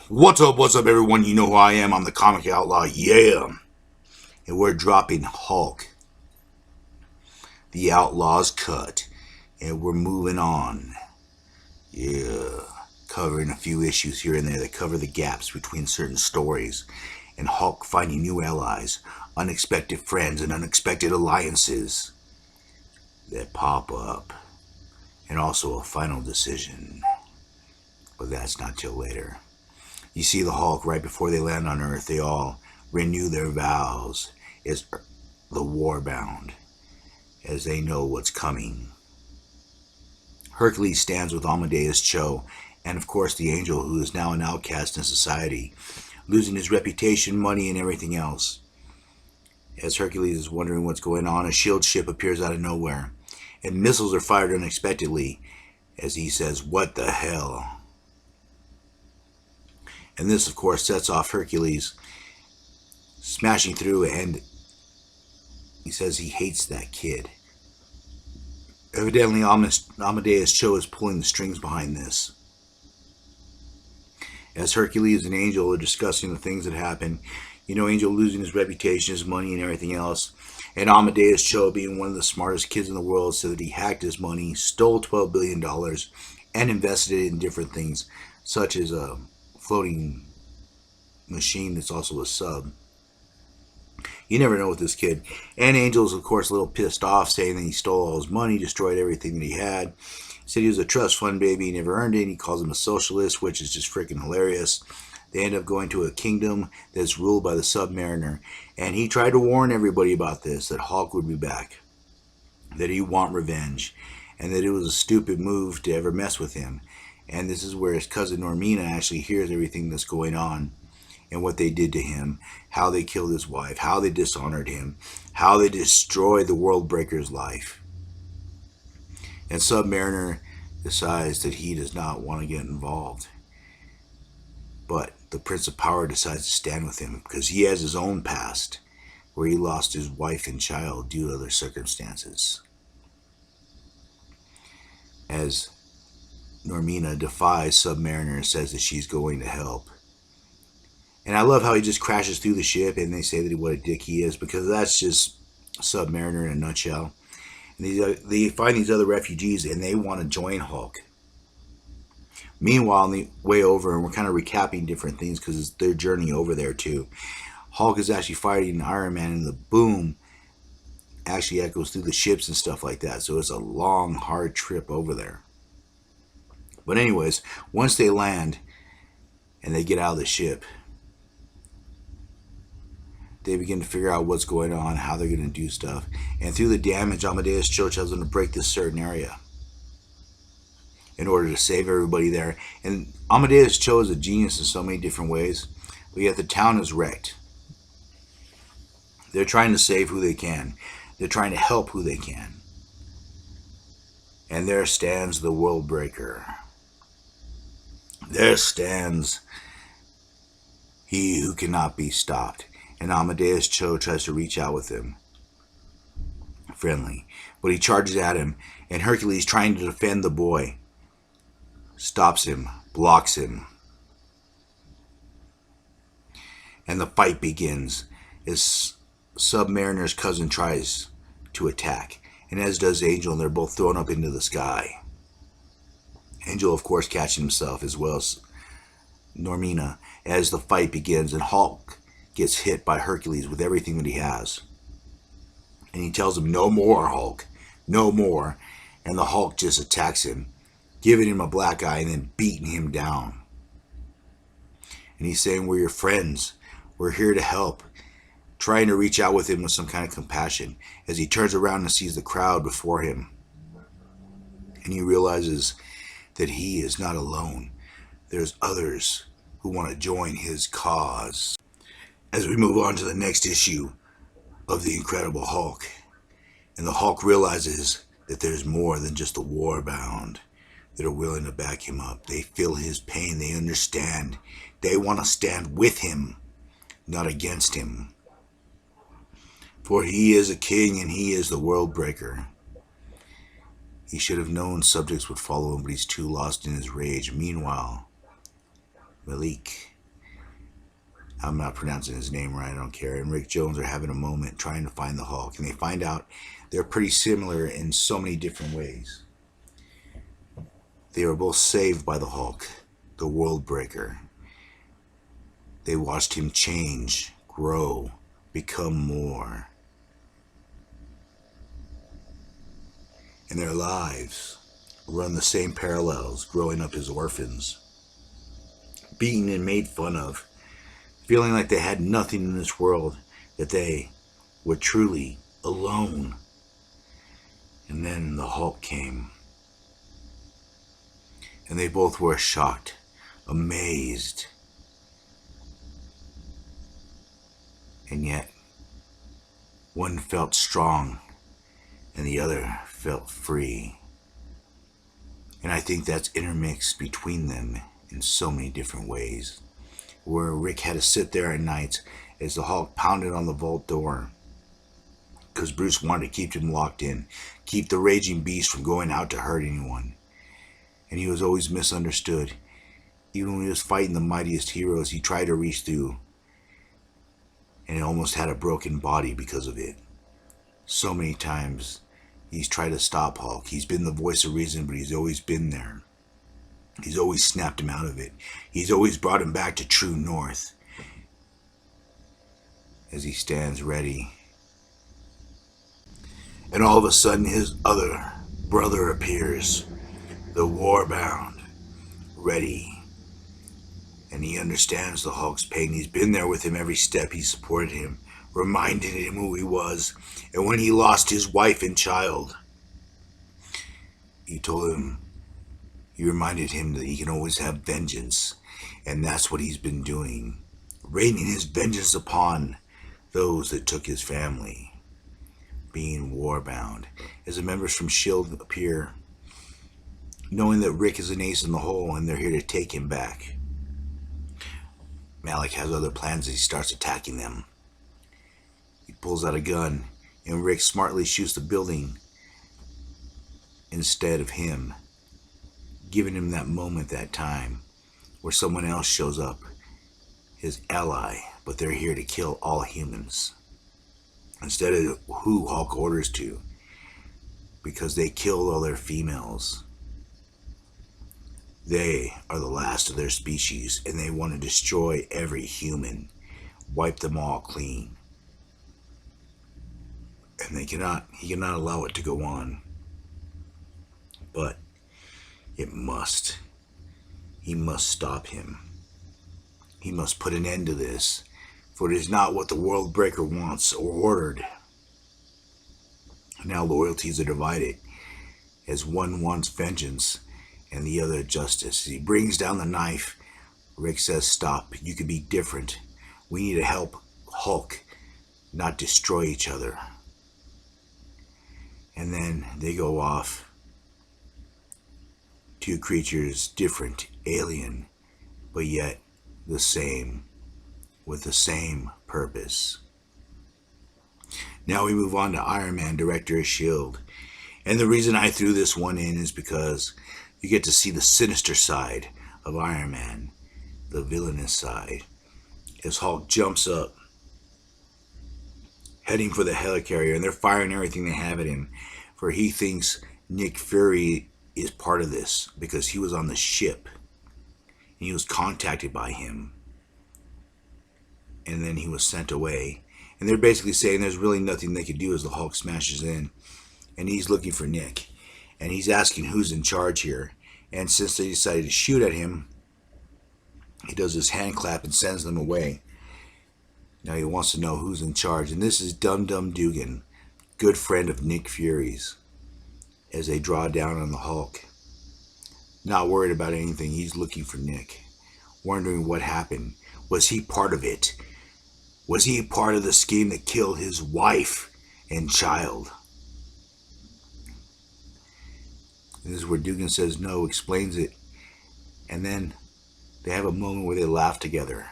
What's up, everyone? You know who I am. I'm the Comic Outlaw, yeah. And we're dropping Hulk, the Outlaw's cut. And we're moving on, yeah. Covering a few issues here and there that cover the gaps between certain stories. And Hulk finding new allies, unexpected friends, and unexpected alliances that pop up. And also a final decision. But that's not till later. You see the Hulk right before they land on Earth. They all renew their vows as the war-bound, as they know what's coming. Hercules stands with Amadeus Cho, and of course the Angel, who is now an outcast in society, losing his reputation, money, and everything else. As Hercules is wondering what's going on, a shield ship appears out of nowhere, and missiles are fired unexpectedly, as he says, "What the hell?" And this, of course, sets off Hercules smashing through, and he says he hates that kid. Evidently, Amadeus Cho is pulling the strings behind this. As Hercules and Angel are discussing the things that happen, Angel losing his reputation, his money, and everything else, and Amadeus Cho, being one of the smartest kids in the world, said that he hacked his money, stole $12 billion, and invested it in different things, such as a floating machine that's also a sub. You never know with this kid. And Angel's, of course, a little pissed off, saying that he stole all his money, destroyed everything that he had. Said he was a trust fund baby, he never earned it. He calls him a socialist, which is just freaking hilarious. They end up going to a kingdom that's ruled by the Submariner. And he tried to warn everybody about this, that Hulk would be back, that he'd want revenge, and that it was a stupid move to ever mess with him. And this is where his cousin Normina actually hears everything that's going on, and what they did to him, how they killed his wife, how they dishonored him, how they destroyed the World Breaker's life. And Submariner decides that he does not want to get involved. But the Prince of Power decides to stand with him, because he has his own past, where he lost his wife and child due to other circumstances. As Normina defies Submariner and says that she's going to help. And I love how he just crashes through the ship, and they say that what a dick he is, because that's just Submariner in a nutshell. And they find these other refugees, and they want to join Hulk. Meanwhile, on the way over, and we're kind of recapping different things because it's their journey over there too, Hulk is actually fighting Iron Man, and the boom actually echoes through the ships and stuff like that. So it's a long, hard trip over there. But anyways, once they land and they get out of the ship, they begin to figure out what's going on, how they're going to do stuff. And through the damage, Amadeus Cho tells them to break this certain area in order to save everybody there. And Amadeus Cho is a genius in so many different ways, but yet the town is wrecked. They're trying to save who they can. They're trying to help who they can. And there stands the World Breaker. There stands he who cannot be stopped. And Amadeus Cho tries to reach out with him, friendly, but he charges at him, and Hercules, trying to defend the boy, stops him, blocks him, and the fight begins as Submariner's cousin tries to attack, and as does Angel, and they're both thrown up into the sky. Angel, of course, catching himself, as well as Normina, as the fight begins, and Hulk gets hit by Hercules with everything that he has. And he tells him, "No more, Hulk. No more." And the Hulk just attacks him, giving him a black eye and then beating him down. And he's saying, "We're your friends. We're here to help." Trying to reach out with him with some kind of compassion, as he turns around and sees the crowd before him. And he realizes that he is not alone. There's others who want to join his cause. As we move on to the next issue of The Incredible Hulk, and the Hulk realizes that there's more than just the war-bound that are willing to back him up. They feel his pain, they understand. They want to stand with him, not against him. For he is a king, and he is the World Breaker. He should have known subjects would follow him, but he's too lost in his rage. Meanwhile, Malik I'm not pronouncing his name right, I don't care. And Rick Jones are having a moment trying to find the Hulk. And they find out they're pretty similar in so many different ways. They were both saved by the Hulk, the world breaker. They watched him change, grow, become more. And their lives run the same parallels, growing up as orphans, beaten and made fun of, feeling like they had nothing in this world, that they were truly alone. And then the Hulk came. And they both were shocked, amazed. And yet, one felt strong and the other felt free. And I think that's intermixed between them in so many different ways. Where Rick had to sit there at night as the Hulk pounded on the vault door. Because Bruce wanted to keep him locked in, keep the raging beast from going out to hurt anyone. And he was always misunderstood. Even when he was fighting the mightiest heroes, he tried to reach through. And he almost had a broken body because of it. So many times he's tried to stop Hulk. He's been the voice of reason, but he's always been there. He's always snapped him out of it. He's always brought him back to true north. As he stands ready. And all of a sudden his other brother appears. The war-bound. Ready. And he understands the Hulk's pain. He's been there with him every step. He supported him. Reminded him who he was. And when he lost his wife and child, he told him, he reminded him that he can always have vengeance. And that's what he's been doing. Raining his vengeance upon those that took his family. Being war-bound. As the members from S.H.I.E.L.D. appear, knowing that Rick is an ace in the hole and they're here to take him back. Malik has other plans as he starts attacking them. He pulls out a gun, and Rick smartly shoots the building instead of him, giving him that moment, that time, where someone else shows up, his ally, but they're here to kill all humans, instead of who Hulk orders to, because they killed all their females. They are the last of their species, and they want to destroy every human, wipe them all clean. And he cannot allow it to go on. But it must. He must stop him. He must put an end to this, for it is not what the World Breaker wants or ordered. Now loyalties are divided, as one wants vengeance and the other justice. As he brings down the knife, Rick says, "Stop, you can be different. We need to help Hulk, not destroy each other." And then they go off. Two creatures, different, alien, but yet the same, with the same purpose. Now we move on to Iron Man, director of S.H.I.E.L.D. And the reason I threw this one in is because you get to see the sinister side of Iron Man, the villainous side, as Hulk jumps up, heading for the helicarrier, and they're firing everything they have at him, for he thinks Nick Fury is part of this, because he was on the ship, and he was contacted by him, and then he was sent away. And they're basically saying there's really nothing they can do as the Hulk smashes in, and he's looking for Nick. And he's asking who's in charge here. And since they decided to shoot at him, he does his hand clap and sends them away. Now he wants to know who's in charge. And this is Dum Dum Dugan, good friend of Nick Fury's, as they draw down on the Hulk. Not worried about anything. He's looking for Nick, wondering what happened. Was he part of it? Was he part of the scheme that killed his wife and child? This is where Dugan says no, explains it, and then they have a moment where they laugh together,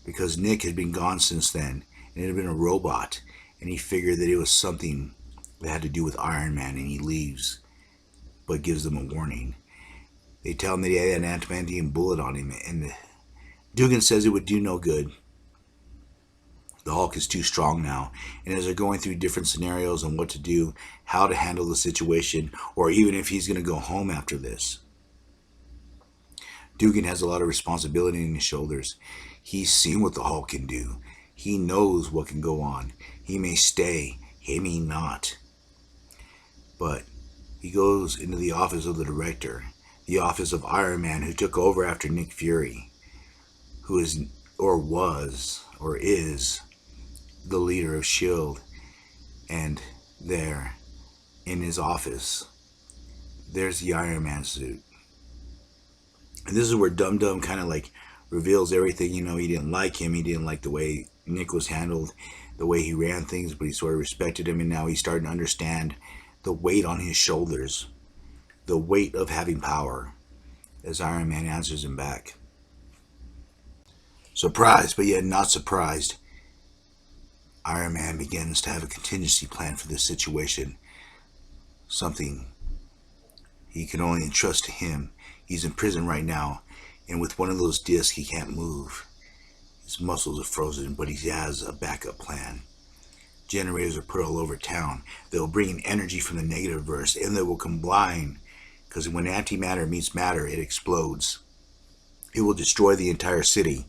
because Nick had been gone since then, and it had been a robot, and he figured that it was something that had to do with Iron Man, and he leaves, but gives them a warning. They tell him that he had an adamantium bullet on him, and Dugan says it would do no good, The Hulk is too strong now, and as they're going through different scenarios on what to do, how to handle the situation, or even if he's going to go home after this, Dugan has a lot of responsibility on his shoulders. He's seen what the Hulk can do. He knows what can go on. He may stay, he may not. But he goes into the office of the director, the office of Iron Man, who took over after Nick Fury, who is, or was, or is, the leader of S.H.I.E.L.D. And there, in his office, there's the Iron Man suit. And this is where Dum Dum kind of like reveals everything. You know, he didn't like him. He didn't like the way Nick was handled, the way he ran things, but he sort of respected him. And now he's starting to understand the weight on his shoulders, the weight of having power, as Iron Man answers him back. Surprised, but yet not surprised, Iron Man begins to have a contingency plan for this situation. Something he can only entrust to him. He's in prison right now, and with one of those discs he can't move. His muscles are frozen, but he has a backup plan. Generators are put all over town. They'll bring in energy from the negative verse, and they will combine, because when antimatter meets matter, it explodes. It will destroy the entire city,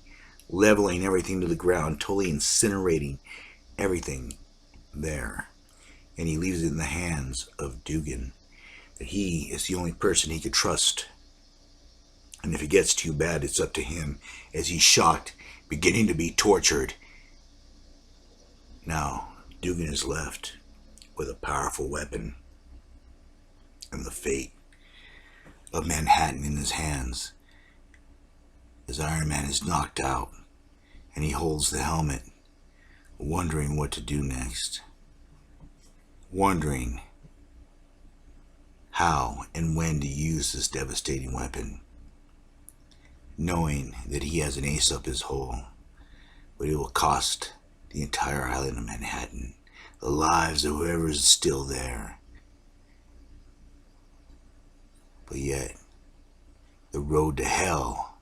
leveling everything to the ground, totally incinerating everything there. And he leaves it in the hands of Dugan. That he is the only person he could trust. And if it gets too bad, it's up to him, as he's shocked, beginning to be tortured. Now, Dugan is left with a powerful weapon and the fate of Manhattan in his hands, as Iron Man is knocked out and he holds the helmet, wondering what to do next, wondering how and when to use this devastating weapon, knowing that he has an ace up his hole, but it will cost the entire island of Manhattan, the lives of whoever is still there. But yet, the road to hell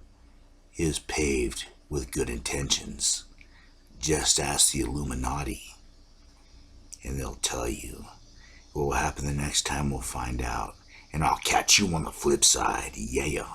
is paved with good intentions. Just ask the Illuminati, and they'll tell you. What will happen the next time, we'll find out. And I'll catch you on the flip side. Yeah.